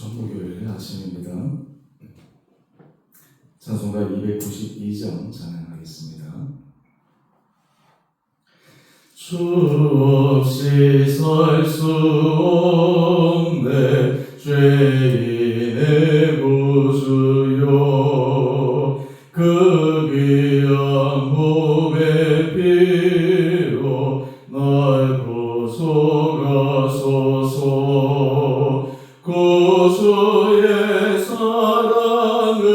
목요일 아침입니다. 찬송가 292장 찬양하겠습니다. 주 없이 살 수 없네 죄인의 구주여, 그 귀한 몸의 피로 날 구속하소서. 구주의 사랑으로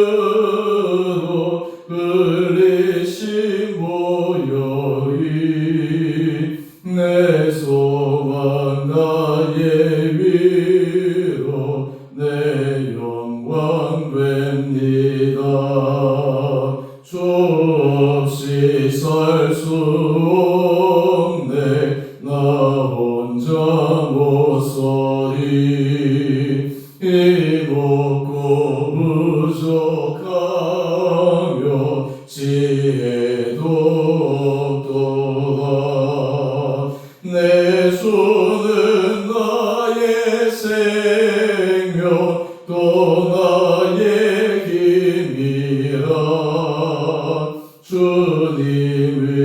흘리신 보혈이 내 소망 나의 위로 내 영광 됩니다. 주 없이 살 수 없네 나 혼자 못 서리. 힘없고 부족하며 지혜도 없도다. 내 주는 나의 생명 또 나의 힘이라. 주님을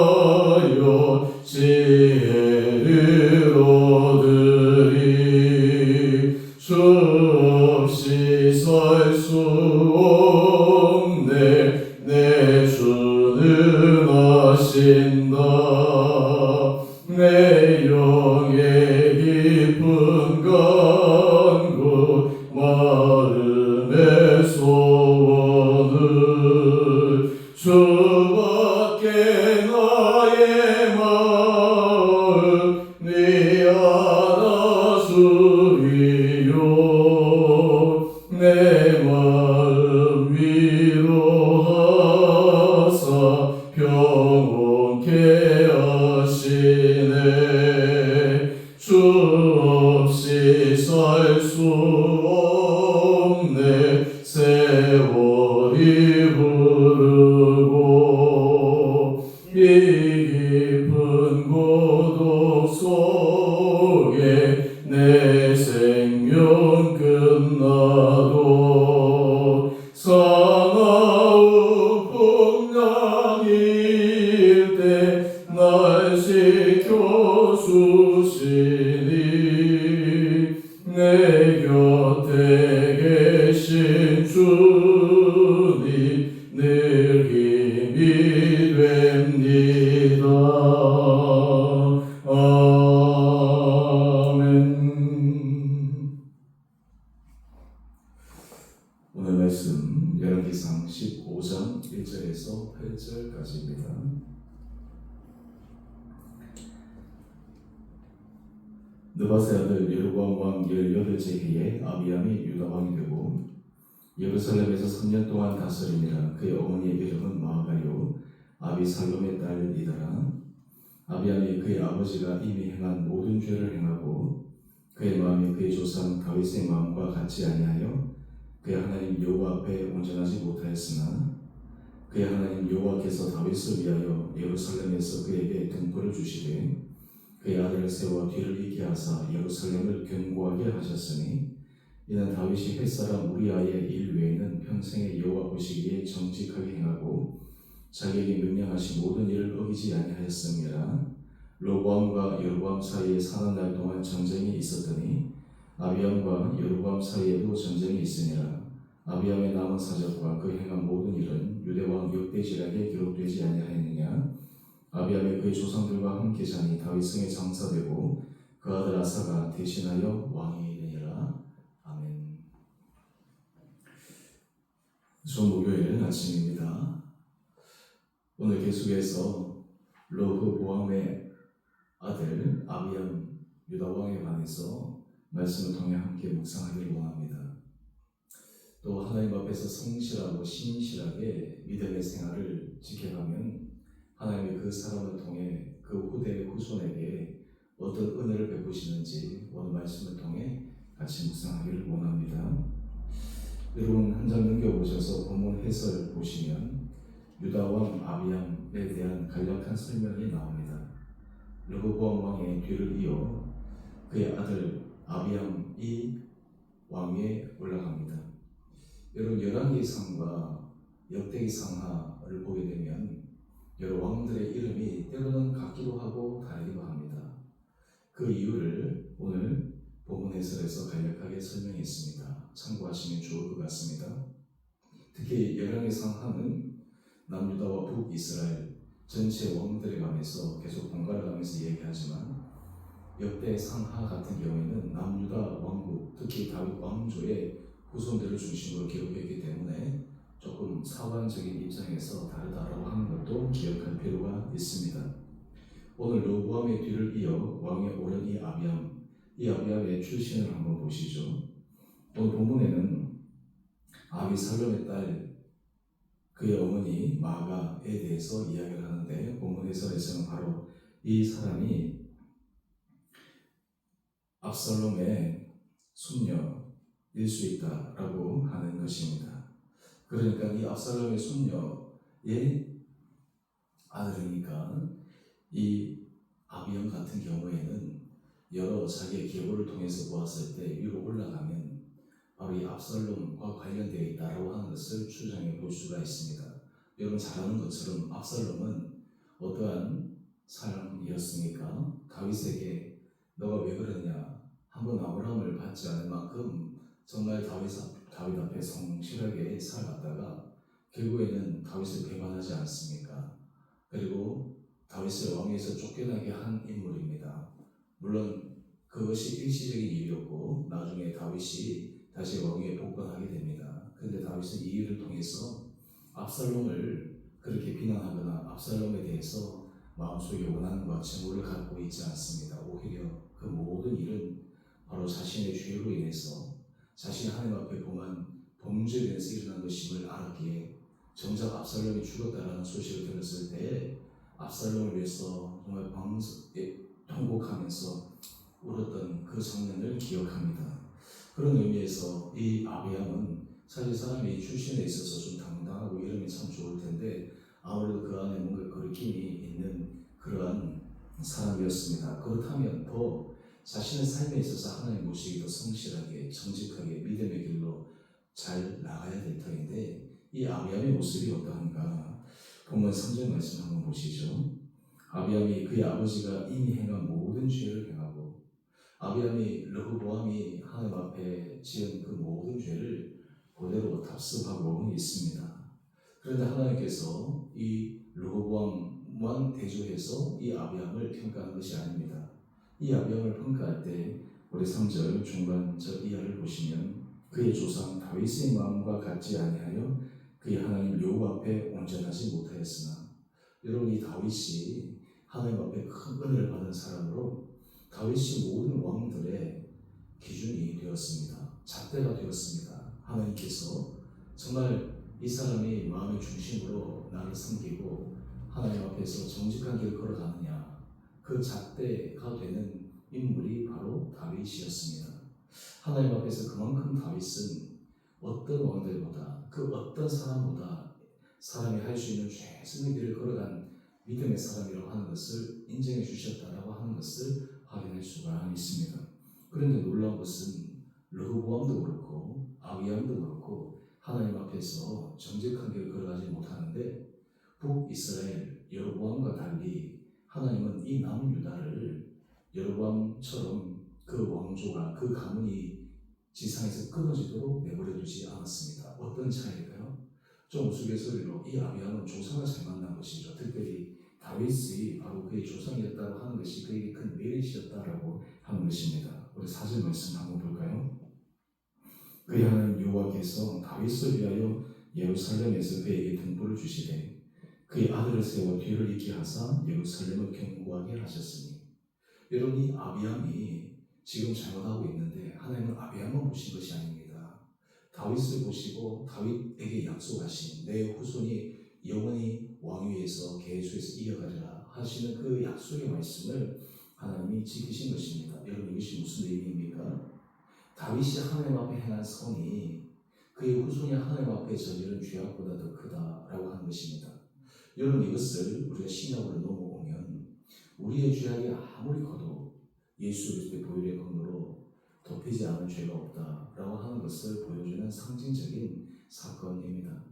의지하여 지혜를 얻으리. 주 없이 살 수 없네 내 주는 아신다. 내 영의 깊은 간구 마음의 소원을 주밖에 나의 마음 네 알아주리요. 내 마음 위로하사 평온케 하시네. 주 없이 살 수 없네 세월이 흐르고 이 깊은 고독 속에 내 생명 끝나도 사나운 풍랑일 때 날 지켜주시니. 내 곁에 계신 주님 늘 힘이 됩니다. 아멘. 오늘 말씀 열왕기상 15장 1절에서 8절까지입니다. 느밧의 아들 여로보암 왕 18째 해에 아비암이 유다 왕이 되고 예루살렘에서 3년 동안 다스리니라. 그의 어머니의 이름은 마아가요 아비살롬의 딸이더라. 아비암이 그의 아버지가 이미 행한 모든 죄를 행하고 그의 마음이 그의 조상 다윗의 마음과 같지 아니하여 그의 하나님 여호와 앞에 온전하지 못하였으나 그의 하나님 여호와께서 다윗을 위하여 예루살렘에서 그에게 등불을 주시되 그의 아들을 세워 뒤를 잇게 하사 예루살렘을 견고하게 하셨으니 이는 다윗이 햇사람 우리아의 일 외에는 평생에 여호와 보시기에 정직하게 행하고 자기에게 명령하신 모든 일을 어기지 아니하였음이라. 로보암과 여로보암 사이에 40날 동안 전쟁이 있었더니 아비암과 여로보암 사이에도 전쟁이 있으니라. 아비암의 남은 사적과 그 행한 모든 일은 유대왕 역대지략에 기록되지 아니하였느냐. 아비암이 그의 조상들과 함께 자니 다윗 성에 장사되고 그 아들 아사가 대신하여 왕이 되니라. 아멘. 주 목요일 아침입니다. 오늘 계속해서 르호보암의 아들 아비암 유다 왕에 관해서 말씀을 통해 함께 묵상하기를 원합니다. 또 하나님 앞에서 성실하고 신실하게 믿음의 생활을 지켜가면 하나님이 그 사람을 통해 그 후대의 후손에게 어떤 은혜를 베푸시는지 오늘 말씀을 통해 같이 묵상하기를 원합니다. 여러분 한 장 넘겨보셔서 본문 해설 보시면 유다왕 아비암에 대한 간략한 설명이 나옵니다. 르호보암 왕의 뒤를 이어 그의 아들 아비암이 왕위에 올라갑니다. 여러분 열왕기상과 역대기상하를 보게 되면 여러 왕들의 이름이 때로는 같기도 하고 다르기도 합니다. 그 이유를 오늘 본문 해설에서 간략하게 설명했습니다. 참고하시면 좋을 것 같습니다. 특히 열왕기상하는 남유다와 북이스라엘 전체 왕들에 관해서 계속 번갈아 가면서 얘기하지만 역대상하 같은 경우에는 남유다 왕국, 특히 다윗 왕조의 후손들을 중심으로 기록했기 때문에 조금 사관적인 입장에서 다르다라고 하는 것도 기억할 필요가 있습니다. 오늘 르호보암의 뒤를 이어 왕에 오른 이 아비암의 출신을 한번 보시죠. 오늘 본문에는 아비살롬의 딸 그의 어머니 마가에 대해서 이야기를 하는데 본문 해설에서는 바로 이 사람이 압살롬의 손녀일 수 있다라고 하는 것입니다. 그러니까 이 압살롬의 손녀의 아들이니까 이 아비암 같은 경우에는 여러 자기의 계보를 통해서 보았을 때 위로 올라가면 바로 이 압살롬과 관련되어 있다라고 하는 것을 추정해 볼 수가 있습니다. 여러분 잘 아는 것처럼 압살롬은 어떠한 사람이었습니까? 다윗에게 너가 왜 그러냐? 한번 아브라함을 받지 않을 만큼 정말 다윗 앞에 성실하게 살아갔다가 결국에는 다윗을 배반하지 않습니까? 그리고 다윗을 왕위에서 쫓겨나게 한 인물입니다. 물론 그것이 일시적인 일이었고 나중에 다윗이 다시 왕위에 복권하게 됩니다. 그런데 다윗은 이 일을 통해서 압살롬을 그렇게 비난하거나 압살롬에 대해서 마음속에 원한과 증오를 갖고 있지 않습니다. 오히려 그 모든 일은 바로 자신의 죄로 인해서 자신이 하나님 앞에 범한 범죄에 대해서 일어난 것임을 알았기에 정작 압살롬이 죽었다라는 소식을 들었을 때 압살롬을 위해서 정말 통곡하면서 울었던 그 장면을 기억합니다. 그런 의미에서 이 아비암은 사실 사람이 출신에 있어서 좀 당당하고 이름이 참 좋을 텐데 아무래도 그 안에 뭔가 거리낌이 있는 그러한 사람이었습니다. 그렇다면 더 자신의 삶에 있어서 하나님 모시기 더 성실하게 정직하게 믿음의 길로 잘 나가야 될 터인데 이 아비암의 모습이 어떠한가? 본문 3절 말씀 한번 보시죠. 아비암이 그의 아버지가 이미 행한 모든 죄를 행하고 아비암이 르호보암이 하나님 앞에 지은 그 모든 죄를 그대로 답습하고 있습니다. 그런데 하나님께서 이 르호보암만 대조해서 이 아비암을 평가하는 것이 아닙니다. 이 아비암을 평가할 때 우리 3절 중반 절 이하를 보시면 그의 조상 다윗의 마음과 같지 아니하여 그의 하나님 여호와 앞에 온전하지 못하였으나 여러분 이 다윗이 하나님 앞에 큰 은혜를 받은 사람으로 다윗이 모든 왕들의 기준이 되었습니다. 잣대가 되었습니다. 하나님께서 정말 이 사람이 마음의 중심으로 나를 섬기고 하나님 앞에서 정직한 길을 걸어가느냐 그 잣대가 되는 인물이 바로 다윗이었습니다. 하나님 앞에서 그만큼 다윗은 어떤 왕들보다 그 어떤 사람보다 사람이 할 수 있는 최선의 길을 걸어간 믿음의 사람이라고 하는 것을 인정해 주셨다라고 하는 것을 확인할 수가 있습니다. 그런데 놀라운 것은 르호보암도 그렇고 아비암도 그렇고 하나님 앞에서 정직한 길을 걸어가지 못하는데 북이스라엘 여로보암과 달리 하나님은 이 남유다를 여로보암처럼 그 왕조가 그 가문이 지상에서 끊어지도록 내버려 두지 않았습니다. 어떤 차이일까요? 좀 우스갯소리로 이 아비암은 조상을 잘 만난 것이죠. 특별히 다윗이 바로 그의 조상이었다고 하는 것이 그에게 큰 메리트였다라고 하는 것입니다. 우리 4절 말씀 한번 볼까요? 그의 하나님 여호와께서 다윗을 위하여 예루살렘에서 그에게 등불을 주시되 그의 아들을 세워 뒤를 잇게 하사 예루살렘을 견고하게 하셨으니 여러분 이 아비암이 지금 잘못하고 있는데 하나님은 아비암만 보신 것이 아닙니다. 다윗을 보시고 다윗에게 약속하신 내 후손이 영원히 왕위에서 계수에서 이어가리라 하시는 그 약속의 말씀을 하나님이 지키신 것입니다. 여러분 이것이 무슨 의미입니까? 다윗이 하나님 앞에 행한 선이 그의 후손이 하나님 앞에 저지른 죄악보다 더 크다라고 하는 것입니다. 여러분 이것을 우리가 신약으로 넘어오면 우리의 죄악이 아무리 커도 예수 그리스도의 보혈의 권으로 덮이지 않은 죄가 없다라고 하는 것을 보여주는 상징적인 사건입니다.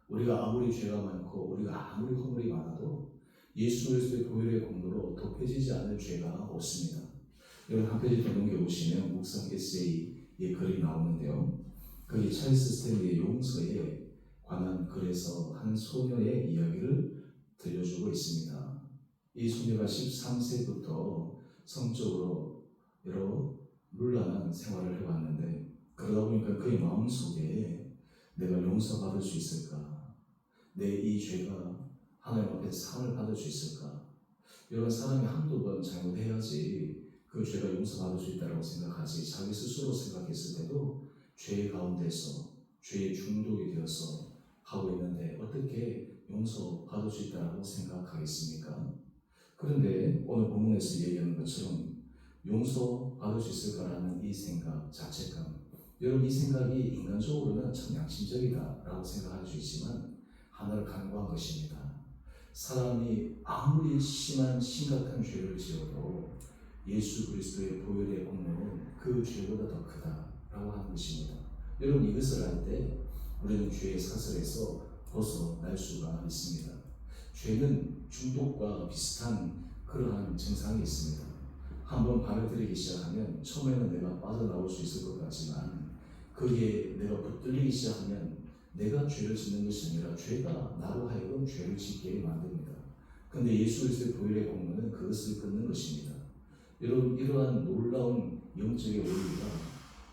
우리가 아무리 죄가 많고 우리가 아무리 허물이 많아도 예수 그리스도의 보혈의 공로로 덮여지지 않을 죄가 없습니다. 여러분 한 페이지 더 넘겨보시면 묵상 에세이의 글이 나오는데요. 거기 찰스 스탠리의 용서에 관한 글에서 한 소녀의 이야기를 들려주고 있습니다. 이 소녀가 13세부터 성적으로 여러 문란한 생활을 해왔는데 그러다 보니까 그의 마음속에 내가 용서받을 수 있을까? 내 이 죄가 하나님 앞에 상을 받을 수 있을까? 여러분 사람이 한두 번 잘못해야지 그 죄가 용서받을 수 있다고 생각하지 자기 스스로 생각했을 때도 죄 가운데서 죄에 중독이 되어서 하고 있는데 어떻게 용서받을 수 있다고 생각하겠습니까? 그런데 오늘 본문에서 얘기하는 것처럼 용서받을 수 있을까라는 이 생각, 자책감 여러분 이 생각이 인간적으로는 참 양심적이다라고 생각할 수 있지만 하나를 간과한 것입니다. 사람이 아무리 심각한 죄를 지어도 예수 그리스도의 보혈의 공로는 그 죄보다 더 크다라고 하는 것입니다. 여러분 이것을 알 때 우리는 죄의 사슬에서 벗어날 수가 있습니다. 죄는 중독과 비슷한 그러한 증상이 있습니다. 한번 발을 들이기 시작하면 처음에는 내가 빠져나올 수 있을 것 같지만 거기에 내가 붙들리기 시작하면 내가 죄를 짓는 것이 아니라 죄가 나로 하여금 죄를 짓게 만듭니다. 그런데 예수 그리스도의 보혈의 공로는 그것을 끊는 것입니다. 여러분 이러한 놀라운 영적의 원리가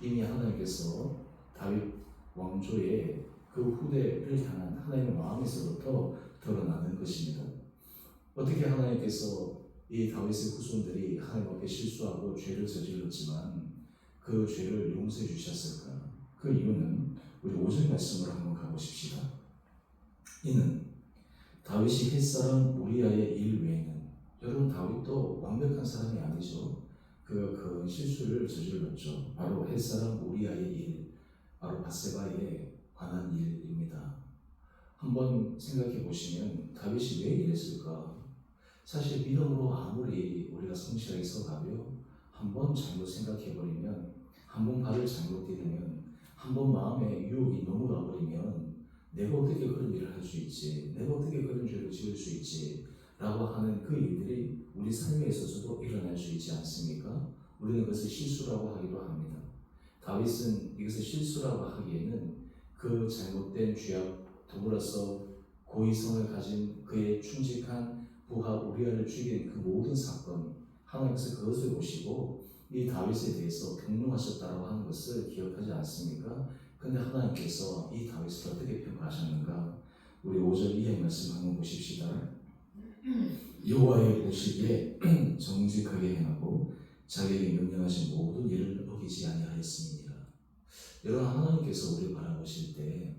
이미 하나님께서 다윗 왕조의 그 후대를 향한 하나님의 마음에서부터 드러나는 것입니다. 어떻게 하나님께서 이 다윗의 후손들이 하나님 앞에 실수하고 죄를 저질렀지만 그 죄를 용서해 주셨을까? 그 이유는 우리 5절 말씀으로 한번 가보십시다. 이는 다윗이 햇사람 우리아의 일 외에는 여러분 다윗도 완벽한 사람이 아니죠. 그 실수를 저질렀죠. 바로 햇사람 우리아의 일, 바로 밧세바에 관한 일입니다. 한번 생각해 보시면 다윗이 왜 이랬을까? 사실 믿음으로 아무리 우리가 성실하게 서가며 한번 잘못 생각해 버리면 한번 발을 잘못 디디면 한번 마음에 유혹이 넘어가 버리면 내가 어떻게 그런 일을 할 수 있지? 내가 어떻게 그런 죄를 지을 수 있지? 라고 하는 그 일들이 우리 삶에 있어서도 일어날 수 있지 않습니까? 우리는 그것을 실수라고 하기도 합니다. 다윗은 이것을 실수라고 하기에는 그 잘못된 죄악 더불어서 고의성을 가진 그의 충직한 부하 우리아를 죽인 그 모든 사건 하나님께서 그것을 보시고 이 다윗에 대해서 경륜하셨다고 하는 것을 기억하지 않습니까? 근데 하나님께서 이 다윗을 어떻게 평가하셨는가? 우리 5절 이하의 말씀 한번 보십시다. 여호와의 보시기에 정직하게 행하고 자기에게 명령하신 모든 일을 어기지 아니하였음이니라. 여러분 하나님께서 우리를 바라보실 때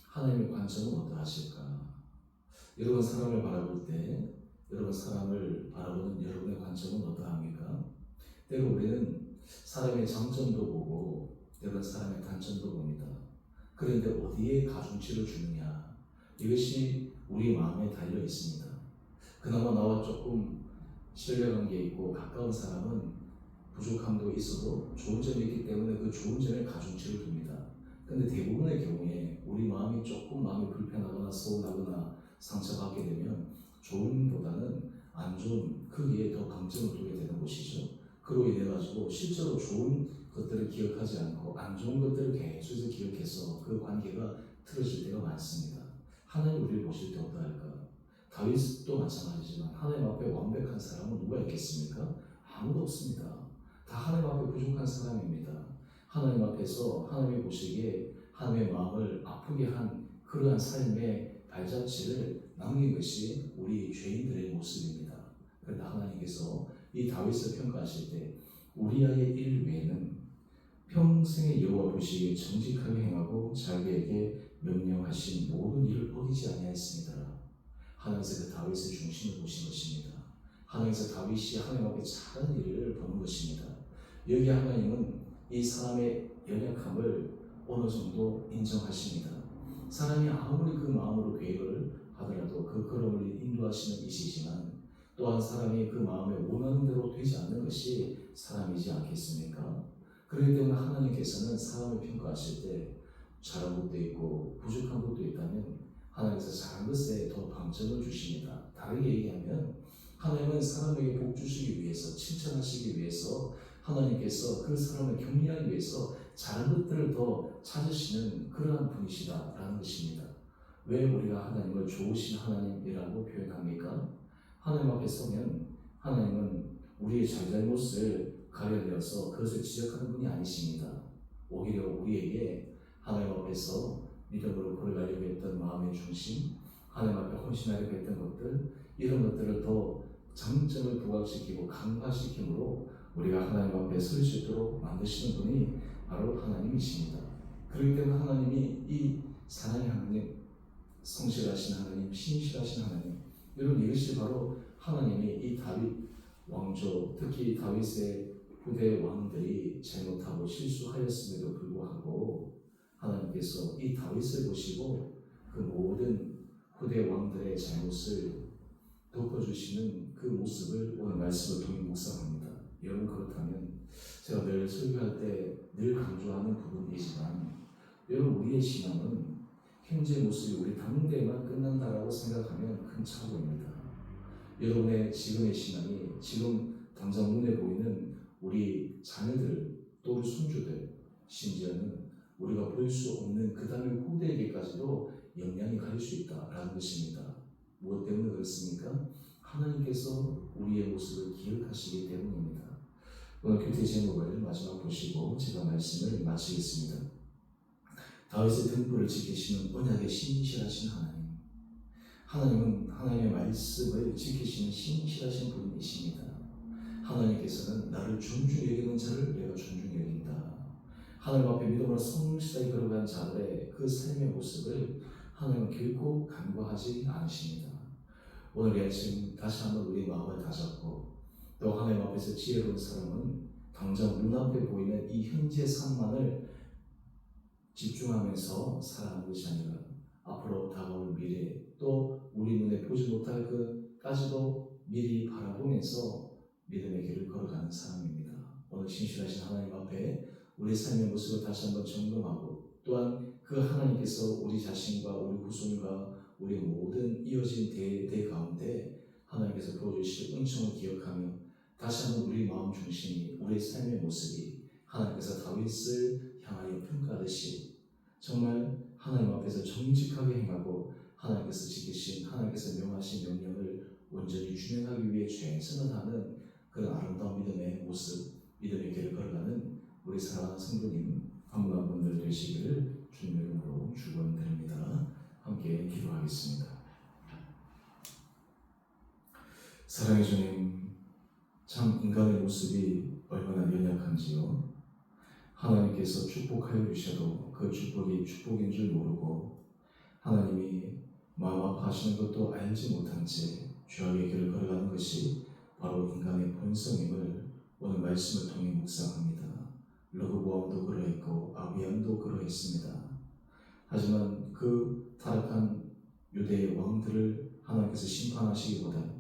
하나님의 관점은 어떠하실까? 여러분 사람을 바라볼 때 여러분 사람을 바라보는 여러분의 관점은 어떠합니까? 때로 우리는 사람의 장점도 보고 여러분 사람의 단점도 봅니다. 그런데 어디에 가중치를 주느냐 이것이 우리 마음에 달려 있습니다. 그나마 나와 조금 신뢰관계 있고 가까운 사람은 부족함도 있어도 좋은 점이 있기 때문에 그 좋은 점에 가중치를 둡니다. 근데 대부분의 경우에 우리 마음이 조금 마음이 불편하거나 서운하거나 상처받게 되면 좋음보다는 안 좋은 거기에 더 방점을 두게 되는 것이죠. 그로 인해 가지고 실제로 좋은 것들을 기억하지 않고 안 좋은 것들을 계속해서 기억해서 그 관계가 틀어질 때가 많습니다. 하나님 우리를 보실 때 어떠할까? 다윗도 마찬가지지만 하나님 앞에 완벽한 사람은 누가 있겠습니까? 아무도 없습니다. 다 하나님 앞에 부족한 사람입니다. 하나님 앞에서 하나님이 보시기에 하나님의 마음을 아프게 한 그러한 삶의 발자취를 남긴 것이 우리 죄인들의 모습입니다. 그런데 하나님께서 이 다윗을 평가하실 때 우리아의 일 외에는 평생의 여호와 보시기에 정직하게 행하고 자기에게 명령하신 모든 일을 어기지 아니하였습니다. 하나님께서 그 다윗의 중심을 보신 것입니다. 하나님께서 다윗이 하나님 앞에 잘한 일을 보는 것입니다. 여기 하나님은 이 사람의 연약함을 어느 정도 인정하십니다. 사람이 아무리 그 마음으로 계획을 하더라도 그 걸음을 인도하시는 이시지만 또한 사람이 그 마음에 원하는 대로 되지 않는 것이 사람이지 않겠습니까? 그렇기 때문에 하나님께서는 사람을 평가하실 때 잘한 것도 있고 부족한 것도 있다면 하나님께서 잘한 것에 더 방점을 주십니다. 다르게 얘기하면 하나님은 사람에게 복 주시기 위해서, 칭찬하시기 위해서, 하나님께서 그 사람을 격려하기 위해서 잘한 것들을 더 찾으시는 그러한 분이시다라는 것입니다. 왜 우리가 하나님을 좋으신 하나님이라고 표현합니까? 하나님 앞에 서면 하나님은 우리의 잘잘못을 가려내어서 그것을 지적하는 분이 아니십니다. 오히려 우리에게 하나님 앞에서 믿음으로 걸어가려고 했던 마음의 중심, 하나님 앞에 헌신하려고 했던 것들, 이런 것들을 더 장점을 부각시키고 강화시킴으로 우리가 하나님 앞에 설 수 있도록 만드시는 분이 바로 하나님이십니다. 그렇기 때문에 하나님이 이 사랑의 하나님, 성실하신 하나님, 신실하신 하나님, 여러분 이것이 바로 하나님이 이 다윗 왕조, 특히 다윗의 후대 왕들이 잘못하고 실수하였음에도 불구하고 하나님께서 이 다윗을 보시고 그 모든 후대 왕들의 잘못을 덮어주시는 그 모습을 오늘 말씀을 통해 묵상합니다. 여러분 그렇다면 제가 늘 설교할 때 늘 강조하는 부분이지만 여러분 우리의 신앙은 현재 모습이 우리 당대에만 끝난다라고 생각하면 큰 착오입니다. 여러분의 지금의 신앙이 지금 당장 눈에 보이는 우리 자녀들 또 우리 손주들 심지어는 우리가 볼 수 없는 그 다음의 후대에게까지도 영향이 갈 수 있다라는 것입니다. 무엇 때문에 그렇습니까? 하나님께서 우리의 모습을 기억하시기 때문입니다. 오늘 큐티 제목을 마지막 보시고 제가 말씀을 마치겠습니다. 다윗의 등불을 지키시는 언약의 신실하신 하나님, 하나님은 하나님의 말씀을 지키시는 신실하신 분이십니다. 하나님께서는 나를 존중히 여기는 자를 내가 존중히 여긴다. 하나님 앞에 믿음으로 성실하게 걸어간 자들의 그 삶의 모습을 하나님은 결코 간과하지 않으십니다. 오늘 이 아침 다시 한번 우리 마음을 다잡고 또 하나님 앞에서 지혜로운 사람은 당장 눈앞에 보이는 이 현재 삶만을 집중하면서 살아가는 것이 아니라 앞으로 다가올 미래 또 우리 눈에 보지 못할 그까지도 미리 바라보면서 믿음의 길을 걸어가는 사람입니다. 오늘 신실하신 하나님 앞에 우리 삶의 모습을 다시 한번 점검하고 또한 그 하나님께서 우리 자신과 우리 후손과 우리 모든 이어진 대대 가운데 하나님께서 부어주실 은총을 기억하며 다시 한번 우리 마음 중심이 우리의 삶의 모습이 하나님께서 다윗을 향하여 평가하듯이 정말 하나님 앞에서 정직하게 행하고 하나님께서 지키신 하나님께서 명하신 명령을 온전히 준행하기 위해 최선을 다하는 그런 아름다운 믿음의 모습, 믿음의 길을 걸어가는 우리 사랑하는 성도님 한 분 한 분들 되시기를 주님 이름으로 축원드립니다. 함께 기도하겠습니다. 사랑의 주님, 참 인간의 모습이 얼마나 연약한지요. 하나님께서 축복하여 주셔도 그 축복이 축복인 줄 모르고 하나님이 마음 아파하시는 것도 알지 못한 채 죄악의 길을 걸어가는 것이 바로 인간의 본성임을 오늘 말씀을 통해 묵상합니다. 르호보암도 그러했고 아비암도 그러했습니다. 하지만 그 타락한 유대의 왕들을 하나님께서 심판하시기보다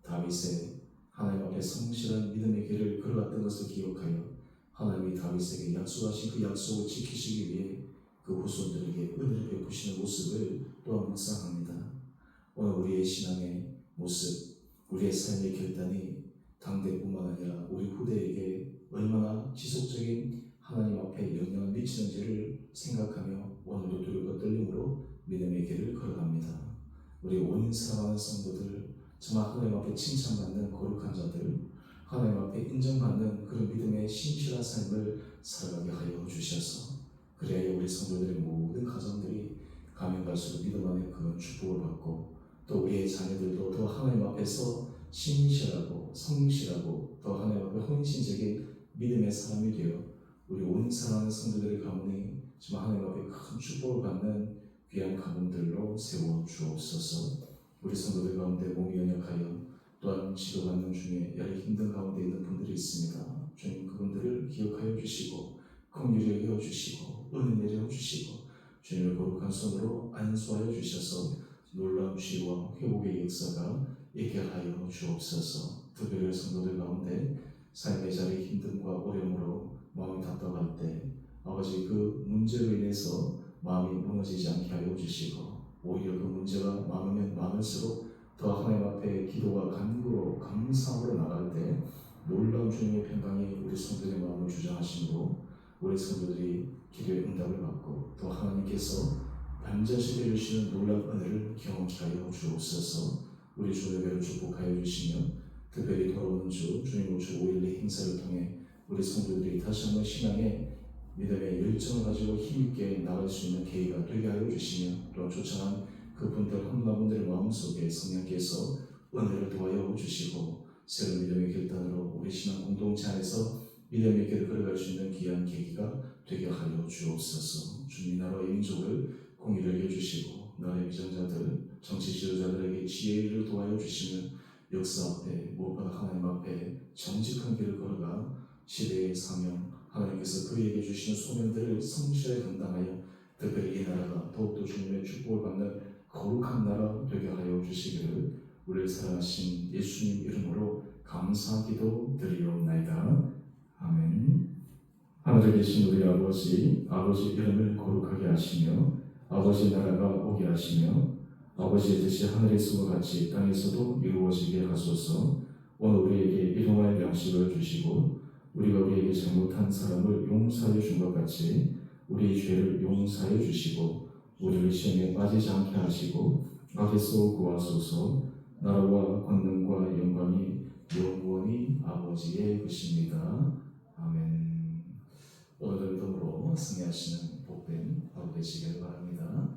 다윗의 하나님 앞에 성실한 믿음의 길을 걸어갔던 것을 기억하여 하나님이 다윗에게 약속하신 그 약속을 지키시기 위해 그 후손들에게 은혜를 베푸시는 모습을 또한 묵상합니다. 오늘 우리의 신앙의 모습, 우리의 삶의 결단이 당대뿐만 아니라 우리 후대에게 얼마나 지속적인 하나님 앞에 영향을 미치는지를 생각하며 오늘도 두렵고 떨림으로 믿음의 길을 걸어갑니다. 우리 온 사랑하는 성도들, 정말 하나님 앞에 칭찬받는 거룩한 자들, 하나님 앞에 인정받는 그런 믿음의 신실한 삶을 살아가게 하여 주셔서 그래야 우리 성도들의 모든 가정들이 가면 갈수록 믿음 안에 그런 축복을 받고 또 우리의 자녀들도 더 하나님 앞에서 신실하고 성실하고 더 하나님 앞에 헌신적인 믿음의 사람이 되어 우리 온 사랑하는 성도들의 가문에 정말 하나님 앞에 큰 축복을 받는 귀한 가문들로 세워 주옵소서. 우리 성도들 가운데 몸이 연약하여 또한 치료받는 중에 여러 힘든 가운데 있는 분들이 있습니다. 주님 그분들을 기억하여 주시고 긍휼히 여겨 주시고 은혜 내려 주시고 주님의 거룩한 손으로 안수하여 주셔서 놀라운 치유와 회복의 역사가 있게 하여 주옵소서. 특별히 성도들 가운데 삶의 자리 힘듦과 어려움으로 마음이 답답할 때 아버지 그 문제로 인해서 마음이 무너지지 않게 하여 주시고 오히려 그 문제가 많으면 많을수록 더 하나님 앞에 기도와 간구로 감사함으로 나갈 때 놀라운 주님의 평강이 우리 성도들의 마음을 주장하심으로 우리 성도들이 기도의 응답을 받고 또 하나님께서 반전시켜 주시는 놀라운 은혜를 경험케 하여 주옵소서. 우리 주님을 축복하여 주시며 특별히 돌아오는 주님 우주 5.12 행사를 통해 우리 성도들이 다시 한번 신앙의 믿음의 열정을 가지고 힘있게 나갈 수 있는 계기가 되게 하여 주시며 또 초청한 그분들 한분들의 마음속에 성령께서 은혜를 도와여 주시고 새로운 믿음의 결단으로 우리 신앙 공동체 안에서 믿음의 길을 걸어갈 수 있는 귀한 계기가 되게 하여 주옵소서. 주님 나라의 민족을 공의를 해주시고 나라의 비전자들 정치 지도자들에게 지혜를 도와여 주시며 역사 앞에 무엇보다 하나님 앞에 정직한 길을 걸어가 시대의 사명 하나님께서 그에게 주시는 소명들을 성실하게 감당하여 특별히 이 나라가 더욱더 주님의 축복을 받는 거룩한 나라 되게 하여 주시기를 우리를 사랑하신 예수님 이름으로 감사기도 드리옵나이다. 아멘. 하늘에 계신 우리 아버지 이름을 거룩하게 하시며 아버지 나라가 오게 하시며 아버지의 뜻이 하늘에서와 같이 땅에서도 이루어지게 하소서. 오늘 우리에게 일용할 양식을 주시고 우리가 우리에게 잘못한 사람을 용서하여 준 것 같이 우리의 죄를 용서하여 주시고 우리를 시험에 빠지지 않게 하시고 악에서 구하소서. 나라와 권능과 영광이 영원히 아버지의 것입니다. 아멘. 오늘을 덤으로 승리하시는 복된 하루 되시길 바랍니다.